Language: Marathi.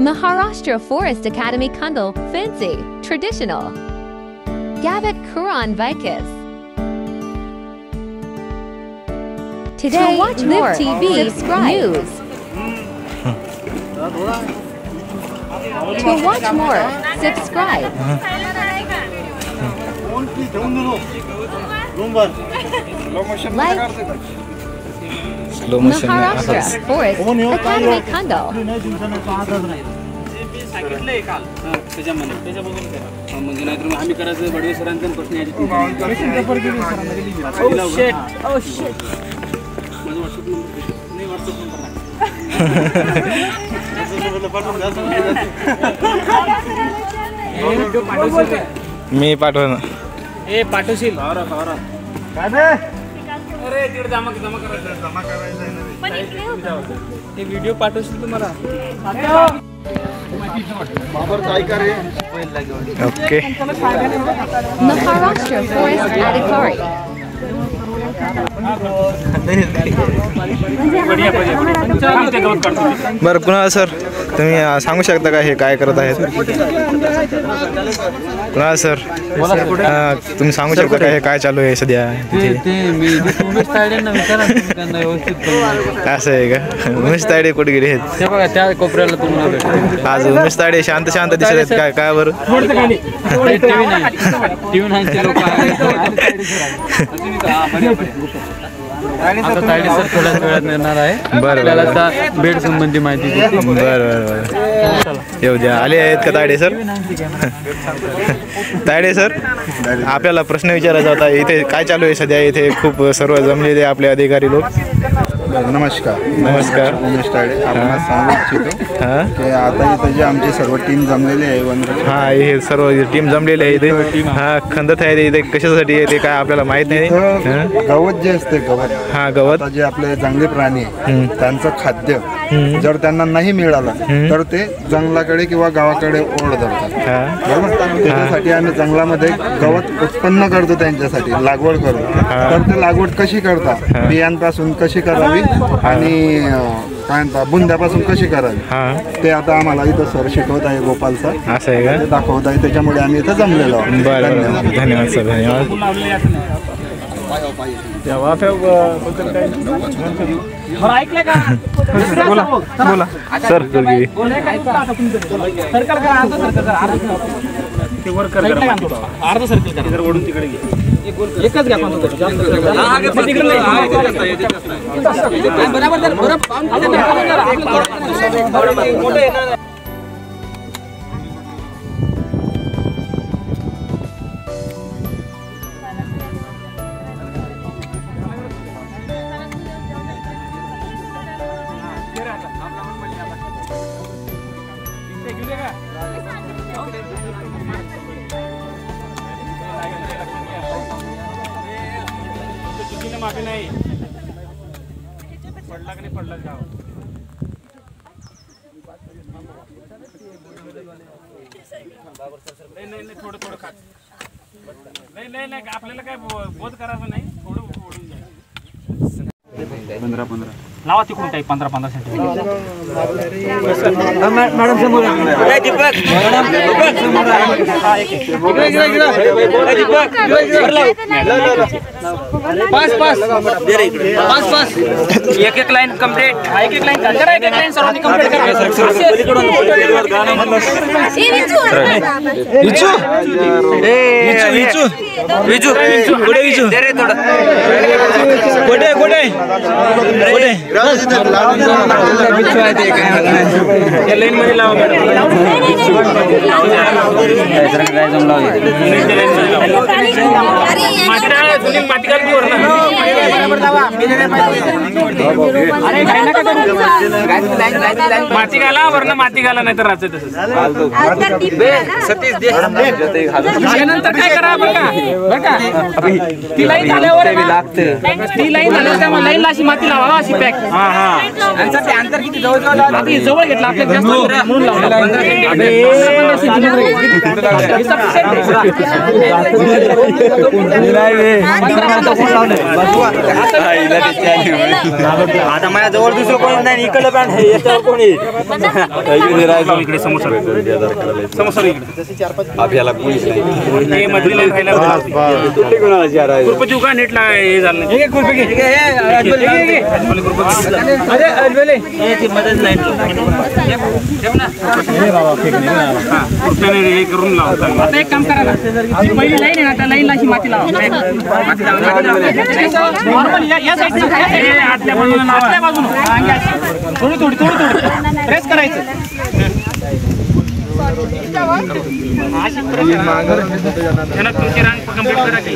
Maharashtra Forest Academy Kundal, Fancy, Traditional. Gavat Kuran Vikas. Today, to watch more TV news. To watch more, subscribe. Like Maharashtra Forest Academy Kundal. मी पाठवणार ए पाठवशील अरे तिकडे जमा करायचं आहे ना ते व्हिडिओ पाठवशील तुम्हाला ओके Maharashtra Forest Adhikari. बरं कुणाल सर तुम्ही सांगू शकता का हे काय करत आहेत कुणाल सर तुम्ही सांगू शकता का हे काय चालू आहे सध्या असं आहे का उमेश तायडे कुठे गेले आहेत त्या कोपऱ्याला तुम्हाला आज उमेश तायडे शांत शांत दिसत आहेत काय काय बरं थोड्याच वेळात मिळणार आहे बरं बेड संबंधी माहिती बरं बरं बरं येऊ द्या आले आहेत का तायडे सर तायडे सर आपल्याला प्रश्न विचारायचा होता इथे काय चालू आहे सध्या इथे खूप सर्व जमलेले आपले अधिकारी लोक नमस्कार नमस्कार उमेश तायडे आपल्याला सांगू इच्छितो हां की आता इथं जे आमची सर्व टीम जमलेली आहे वनरक्षक हां हे सर्व टीम जमलेली आहे इथे हां खंदत आहे इथे कशासाठी आहे ते काय आपल्याला माहीत नाही इथं गवत जे असते गवत हां गवत आता जे आपले जंगली प्राणी आहे त्यांचं खाद्य जर त्यांना नाही मिळालं तर ते जंगलाकडे किंवा गावाकडे ओढ धरतात हां बरोबर त्याच्यासाठी आम्ही जंगलामध्ये गवत उत्पन्न करतो त्यांच्यासाठी लागवड करतो तर ते लागवड कशी करतात बियांपासून कशी करावी आणि काय म्हणतात बुंद्यापासून कशी करावी हां ते आता आम्हाला इथं सर शिकवत आहे गोपाल सर असं आहे का ते दाखवत आहे त्याच्यामुळे आम्ही इथं जमलेलो आहोत बरं बरं धन्यवाद सर धन्यवाद बोला बोला सर अर्ध सर्कल ओढून तिकडे एकच घ्या मागे नाही पडला की नाही पडला जाव नाही थोडं थोडं खात नाही आपल्याला काय बोध करायचं नाही थोडं ओढून जाईल 15 लावा तिकडून काही 15 सेंटीमीटर मॅडम समोर दीपक पास एक लाइन कंप्लीट एक लाइन सर्वांनी कंप्लीट लाइन मध्ये लावा माती घाला वरनं माती घाला नाही तर राहतं नंतर काय करा बरं का ती लाईन झाल्यावर लाईनला अशी माती लावा अशी पॅक ते अंतर किती जवळ घेतला आपल्या जास्त म्हणून लावला आता माझ्या जवळ दुसरं कोणी नाही इकडलं पॅन्ट आहे याच्यावर कोणी इकडे समोसा आपल्याला पोलीस नाही मधली खायला का नेटला हे झालं हे करून लावता. आता एक काम करा ना, पहिली लाईन आहे ना त्या लाईनला अशी माती लावा. नॉर्मल या साईडला आतल्या बाजूला थोडी थोडी थोडी थोडी प्रेस करायचं. तुमची रांग कंप्लीट करा की